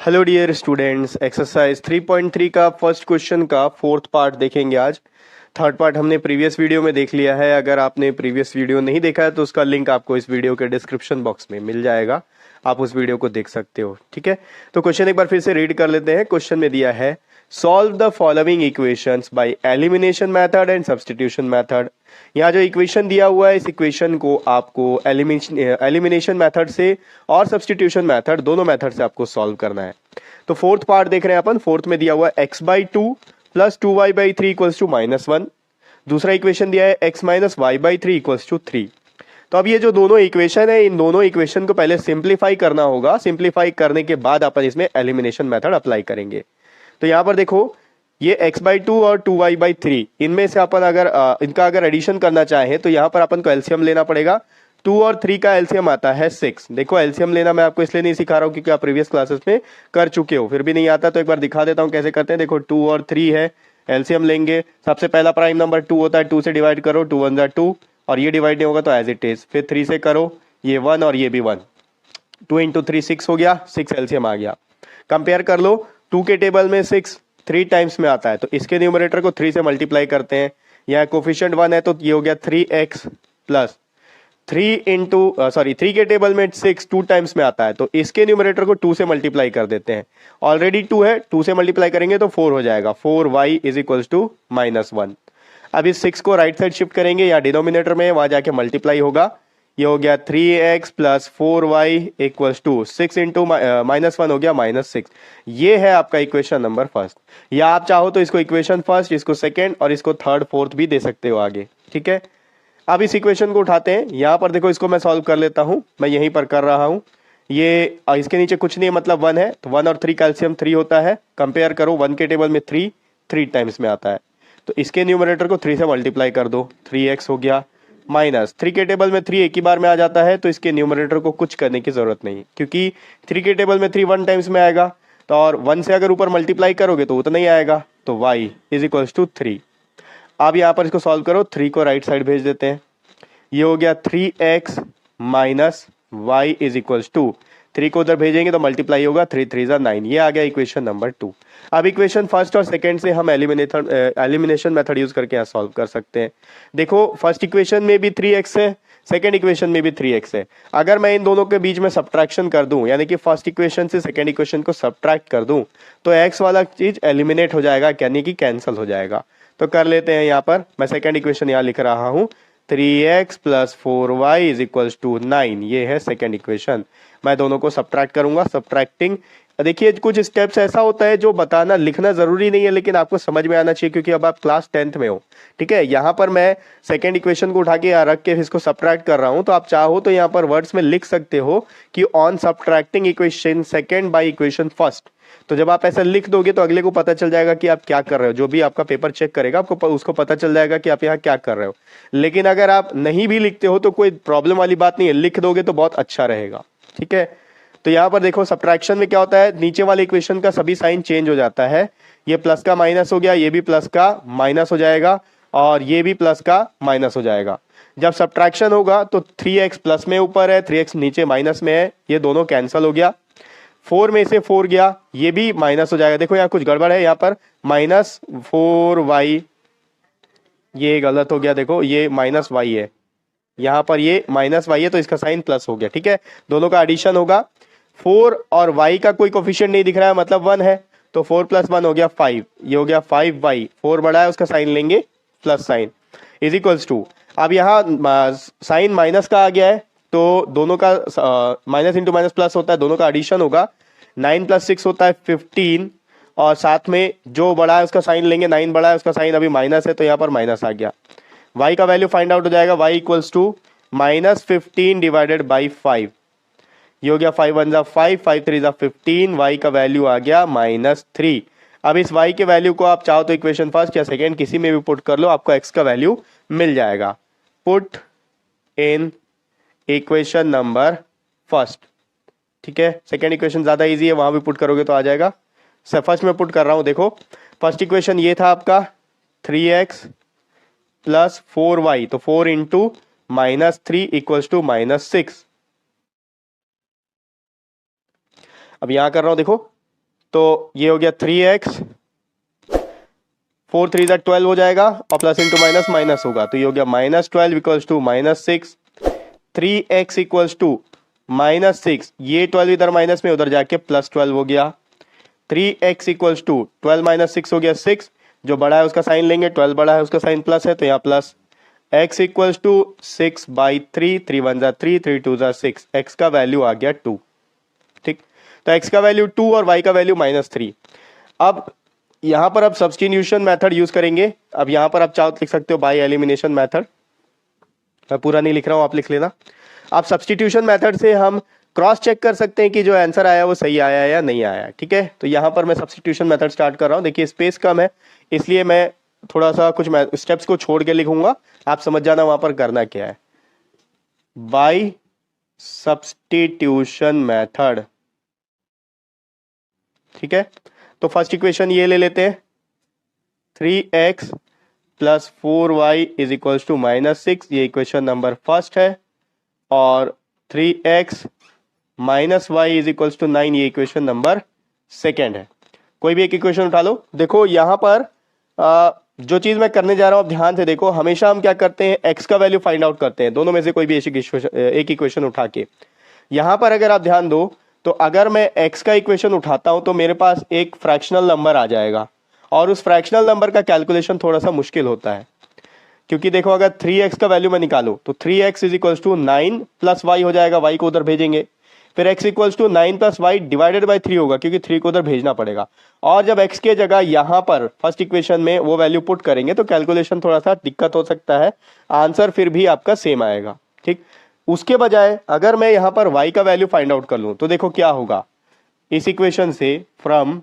Hello dear students, exercise 3.3 का first question का fourth part देखेंगे आज। थर्ड पार्ट हमने प्रीवियस वीडियो में देख लिया है। अगर आपने प्रीवियस वीडियो नहीं देखा है तो उसका लिंक आपको इस वीडियो के डिस्क्रिप्शन बॉक्स में मिल जाएगा, आप उस वीडियो को देख सकते हो। ठीक है, तो क्वेश्चन एक बार फिर से रीड कर लेते हैं। क्वेश्चन में दिया है solve the following equations by elimination method and substitution method. यहाँ जो इक्वेशन दिया हुआ है, इस इक्वेशन को आपको एलिमिनेशन मेथड से और सब्स्टिट्यूशन मेथड, दोनों मेथड से आपको सॉल्व करना है। तो फोर्थ पार्ट देख रहे हैं अपन। फोर्थ में दिया हुआ है x/2 plus 2y/3 equals to -1। दूसरा इक्वेशन दिया है x minus y/3 equals to 3। तो अब ये जो दोनों इक्वेशन है, इन दोनों इक्वेशन को पहले सिंप्लीफाई करना होगा। सिंप्लीफाई करने के बाद अपन इसमें एलिमिनेशन मेथड अप्लाई करेंगे। तो यहाँ पर देखो, ये x/2 और 2y/3, इनमें से अपन अगर इनका अगर एडिशन करना चाहे तो यहाँ पर अपन को एलसीएम लेना पड़ेगा। 2 और 3 का एलसीएम आता है 6। देखो, एलसीएम लेना मैं आपको इसलिए नहीं सिखा रहा हूँ क्योंकि आप प्रीवियस क्लासेस में कर चुके हो, फिर भी नहीं आता तो एक बार दिखा देता हूँ कैसे करते हैं। देखो, 2 और 3 है, एलसीएम लेंगे। सबसे पहला प्राइम नंबर 2 होता है, 2 से डिवाइड करो, 2 1 जा 2, और ये डिवाइड नहीं होगा तो एज इट इज। फिर 3 से करो, ये 1 और ये भी 1, 2 इंटू 3 6 हो गया, 6 एलसीएम आ गया। कंपेयर कर लो, 2 के टेबल में 6 3 टाइम्स में आता है, तो इसके न्यूमरेटर को 3 से मल्टीप्लाई करते हैं। यहाँ कोफिशिएंट 1 है तो ये हो गया 3x प्लस 3 के टेबल में 6 2 टाइम्स में आता है, तो इसके न्यूमरेटर को 2 से मल्टीप्लाई कर देते हैं। ऑलरेडी 2 है, 2 से मल्टीप्लाई करेंगे तो 4 हो जाएगा। 4y is equals to -1। अब इस 6 को राइट साइड शिफ्ट करेंगे, या डिनोमिनेटर में वहां जाके मल्टीप्लाई होगा। ये हो गया 3x plus 4y equals to 6 into -1 हो गया -6। ये है आपका इक्वेशन नंबर फर्स्ट। या आप चाहो तो इसको इक्वेशन फर्स्ट, इसको सेकेंड और इसको थर्ड फोर्थ भी दे सकते हो आगे। ठीक है, अब इस इक्वेशन को उठाते हैं। यहाँ पर देखो, इसको मैं सॉल्व कर लेता हूँ, मैं यहीं पर कर रहा हूँ। ये इसके नीचे कुछ नहीं है, मतलब 1 है, तो 1 और 3 का एलसीएम 3 होता है। कंपेयर करो, 1 के टेबल में 3 टाइम्स में आता है, तो इसके न्यूमरेटर को 3 से मल्टीप्लाई कर दो, 3x हो गया। माइनस 3 के टेबल में 3 एक ही बार में आ जाता है, तो इसके न्यूमरेटर को कुछ करने की जरूरत नहीं, क्योंकि 3 के टेबल में 3 1 टाइम्स में आएगा, तो और 1 से अगर ऊपर मल्टीप्लाई करोगे तो उतना ही आएगा, तो y इज इक्वल्स टू 3। अब यहाँ पर इसको सॉल्व करो, 3 को राइट साइड भेज देते हैं। ये हो गया 3x minus y is equals to 3 को उधर भेजेंगे तो मल्टीप्लाई होगा, 3 3 जा 9। ये आ गया इक्वेशन नंबर 2। अब इक्वेशन फर्स्ट और सेकंड से हम एलिमिनेशन मेथड यूज करके यहाँ सॉल्व कर सकते हैं। देखो, फर्स्ट इक्वेशन में भी 3x है, सेकंड इक्वेशन में भी 3x है। अगर मैं इन दोनों के बीच में सब्ट्रैक्शन कर दूं, यानी कि फर्स्ट इक्वेशन से सेकंड इक्वेशन को सब्ट्रैक्ट कर दूं, तो x वाला चीज एलिमिनेट हो जाएगा, यानी कि कैंसिल हो जाएगा। तो कर लेते हैं। यहाँ पर मैं सेकंड इक्वेशन यहाँ लिख रहा हूँ, 3x plus 4y is equals to 9। ये है सेकंड इक्वेशन। मैं दोनों को सब्ट्रैक्ट करूंगा, सब्ट्रैक्टिंग। देखिए, कुछ स्टेप्स ऐसा होता है जो बताना लिखना जरूरी नहीं है, लेकिन आपको समझ में आना चाहिए, क्योंकि अब आप क्लास 10th में हो। ठीक है, यहाँ पर मैं सेकंड इक्वेशन को उठा के यहाँ रख के इसको सब्ट्रैक्ट कर रहा हूँ, तो आप चाहो तो यहाँ पर वर्ड्स में लिख सकते हो कि on subtracting equation second by equation first. तो जब आप ऐसा लिख दोगे तो अगले को पता चल जाएगा कि आप क्या कर रहे हो। जो भी आपका पेपर चेक करेगा, आपको उसको पता चल जाएगा कि आप यहाँ क्या कर रहे हो। लेकिन अगर आप नहीं भी लिखते हो तो कोई प्रॉब्लम वाली बात नहीं है, लिख दोगे तो बहुत अच्छा रहेगा। ठीक है, तो यहाँ पर देखो, सब्ट्रैक्शन में क्या होता है, नीचे वाले इक्वेशन का सभी साइन चेंज हो जाता है। ये प्लस का माइनस हो गया, ये भी प्लस का माइनस हो जाएगा, और ये भी प्लस का माइनस हो जाएगा। जब सब्ट्रैक्शन होगा तो 3x प्लस में ऊपर है, 3x नीचे माइनस में है, ये दोनों कैंसिल हो गया। 4 में से 4 गया, ये भी माइनस हो जाएगा। देखो, यहाँ कुछ गड़बड़ है, यहाँ पर -4y, ये गलत हो गया। देखो, ये -y है, यहाँ पर ये -y है, तो इसका साइन प्लस हो गया। ठीक है, दोनों का एडिशन होगा। 4 और y का कोई कोफिशिएंट नहीं दिख रहा है, मतलब 1 है, तो 4 प्लस 1 हो गया 5। ये हो गया 5y, 4 बड़ा है, उसका साइन लेंगे plus sign, is equals to. अब यहाँ साइन माइनस का आ गया है, तो दोनों का माइनस इंटू माइनस प्लस होता है, दोनों का एडिशन होगा। 9 + 6 होता है 15, और साथ में जो बड़ा है उसका साइन लेंगे। 9 बड़ा है, उसका साइन अभी माइनस है, तो यहाँ पर माइनस आ गया। y का वैल्यू फाइंड आउट हो जाएगा, y equals to -15 divided by 5। ये हो गया 5 1 जा 5, 5 3 जा 15, y का वैल्यू आ गया -3। अब इस y के वैल्यू को आप चाहो तो इक्वेशन फर्स्ट या सेकेंड किसी में भी पुट कर लो, आपको x का वैल्यू मिल जाएगा। Put in equation number first. ठीक है, सेकेंड इक्वेशन ज्यादा इजी है, वहां भी पुट करोगे तो आ जाएगा। फर्स्ट में पुट कर रहा हूं। देखो, फर्स्ट इक्वेशन ये था आपका 3x प्लस 4y, तो 4 इंटू -3 इक्वल्स टू -6। अब यहां कर रहा हूं, देखो तो ये हो गया 3x, 4 3 12 हो जाएगा और प्लस इंटू माइनस माइनस होगा, तो ये हो गया -12 equals to -6, 3x equals to -6, ये 12 इधर माइनस में उधर जाके +12 हो गया, 3x इक्वल्स टू 12 माइनस 6 हो गया 6, जो बड़ा है उसका साइन लेंगे, 12 बड़ा है उसका साइन प्लस है तो यहाँ प्लस, x इक्वल्स टू 6/3, 3 1 जा 3, 3 2 जा 6, x का वैल्यू आ गया 2। ठीक, तो x का वैल्यू 2 और y का वैल्यू -3। अब यहां पर आप सब्स्टिट्यूशन मेथड यूज करेंगे। अब यहां पर आप चाहो तो लिख सकते हो बाय एलिमिनेशन मेथड, मैं पूरा नहीं लिख रहा हूं, आप लिख लेना। आप सब्स्टिट्यूशन मेथड से हम क्रॉस चेक कर सकते हैं कि जो आंसर आया वो सही आया या नहीं आया। ठीक है, तो यहां पर मैं सब्स्टिट्यूशन मेथड स्टार्ट कर रहा हूं। देखिए स्पेस कम है इसलिए मैं थोड़ा सा कुछ स्टेप्स को छोड़ के लिखूंगा, आप समझ जाना वहां पर करना क्या है। बाय सब्स्टिट्यूशन मेथड, ठीक है, तो फर्स्ट इक्वेशन ये ले लेते हैं, 3x plus 4y is equals to -6, ये इक्वेशन नंबर फर्स्ट है, और 3x minus y is equals to 9, ये इक्वेशन नंबर सेकेंड है। कोई भी एक इक्वेशन उठा लो। देखो यहां पर जो चीज मैं करने जा रहा हूं आप ध्यान से देखो, हमेशा हम क्या करते हैं, x का वैल्यू फाइंड आउट करते हैं, दोनों में से कोई भी एक इक्वेशन उठा के। यहां पर अगर आप ध्यान दो तो अगर मैं x का इक्वेशन उठाता हूं तो मेरे पास एक फ्रैक्शनल नंबर आ जाएगा, और उस फ्रैक्शनल नंबर का कैलकुलेशन थोड़ा सा मुश्किल होता है, क्योंकि देखो अगर 3x का वैल्यू मैं निकालू तो 3x is equals to 9 plus y हो जाएगा, y को उधर भेजेंगे, फिर x equals to 9 plus y divided by 3 होगा, क्योंकि 3 को उधर भेजना पड़ेगा, और जब x के जगह यहां पर फर्स्ट इक्वेशन में वो वैल्यू पुट करेंगे तो कैलकुलेशन थोड़ा सा दिक्कत हो सकता है, आंसर फिर भी आपका सेम आएगा। ठीक, उसके बजाय अगर मैं यहां पर y का वैल्यू फाइंड आउट कर लूं तो देखो क्या होगा, इस इक्वेशन से from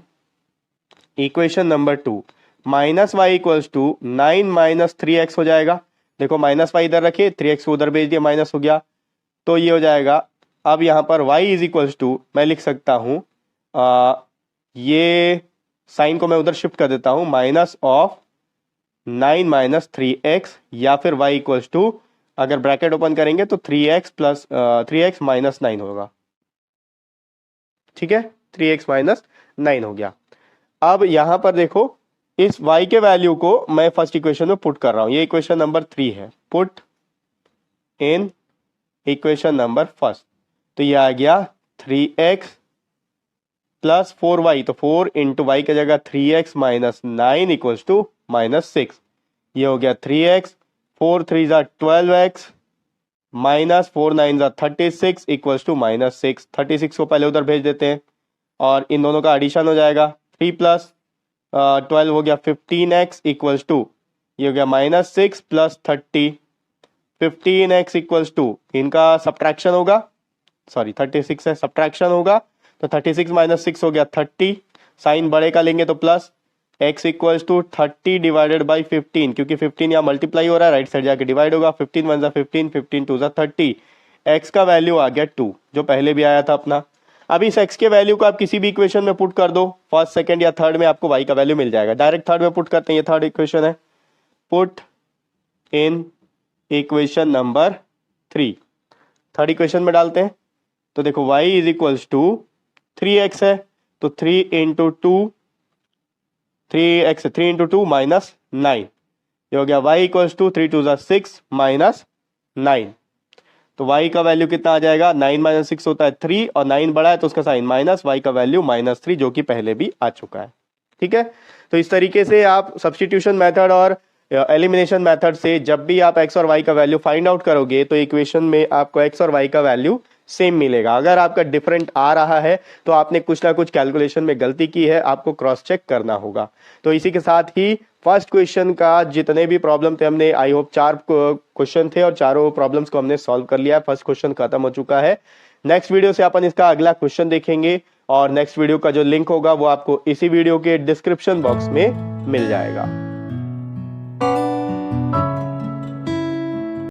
equation number 2 minus y equals to 9 minus 3x हो जाएगा। देखो माइनस वाई इधर रखे, 3x को उधर भेज दिया, माइनस हो गया, तो ये हो जाएगा। अब यहां पर y इज इक्वल्स टू मैं लिख सकता हूं, ये साइन को मैं उधर शिफ्ट कर देता हूं, माइनस ऑफ 9 माइनस 3x, या फिर y इक्वल्स टू अगर ब्रैकेट ओपन करेंगे तो 3x प्लस 3x माइनस 9 होगा। ठीक है, 3x माइनस 9 हो गया। अब यहां पर देखो इस y के वैल्यू को मैं फर्स्ट इक्वेशन में पुट कर रहा हूं, ये इक्वेशन नंबर 3 है, put in equation number first, तो ये आ गया 3x प्लस 4y, तो 4 इंटू वाई की जगह 3x माइनस 9 इक्वल्स टू -6, ये हो गया 3x, 4 3 जा 12x माइनस 4 9 जा 36 इक्वल्स टू -6, 36 को पहले उधर भेज देते हैं और इन दोनों का एडिशन हो जाएगा, 3 प्लस 12 हो गया 15x इक्वल्स टू, ये हो गया -6 प्लस 30, 15x इक्वल्स टू, इनका सब्ट्रैक्शन होगा, सॉरी 36 है, सब्ट्रैक्शन होगा, तो 36 माइनस 6 हो गया 30, साइन बड़े का लेंगे तो plus, x equals to 30 divided by 15, क्योंकि 15 यहाँ मल्टीप्लाई हो रहा है, राइट साइड जाके डिवाइड होगा, 15 1 जा 15, 15 2 जा 30, x का वैल्यू आ गया 2, जो पहले भी आया था अपना। अब इस x के वैल्यू को आप किसी भी इक्वेशन में पुट कर दो, फर्स्ट सेकंड या थर्ड में आपको y का वैल्यू मिल जाएगा, डायरेक्ट थर्ड में पुट करते हैं, ये थर्ड इक्वेशन है, put in equation number 3, third equation में डालते हैं, तो देखो y is equals to 3x है, तो 3 इंटू 2, 3x 3 इंटू 2 माइनस 9, ये हो गया y इक्वल्स टू 3 2 6 माइनस 9, तो y का वैल्यू कितना आ जाएगा, 9 माइनस 6 होता है 3, और 9 बड़ा है तो उसका साइन माइनस, y का वैल्यू -3, जो कि पहले भी आ चुका है। ठीक है, तो इस तरीके से आप सब्स्टिट्यूशन मेथड और एलिमिनेशन मेथड से जब भी आप x और y का वैल्यू फाइंड आउट करोगे तो इक्वेशन में आपको x और y का वैल्यू सेम मिलेगा। अगर आपका डिफरेंट आ रहा है तो आपने कुछ ना कुछ कैलकुलेशन में गलती की है, आपको क्रॉस चेक करना होगा। तो इसी के साथ ही फर्स्ट क्वेश्चन का जितने भी प्रॉब्लम थे, हमने आई होप 4 क्वेश्चन थे और चारों प्रॉब्लम्स को हमने सॉल्व कर लिया है। फर्स्ट क्वेश्चन खत्म हो चुका है। नेक्स्ट वीडियो से अपन इसका अगला क्वेश्चन देखेंगे, और नेक्स्ट वीडियो का जो लिंक होगा वो आपको इसी वीडियो के डिस्क्रिप्शन बॉक्स में मिल जाएगा।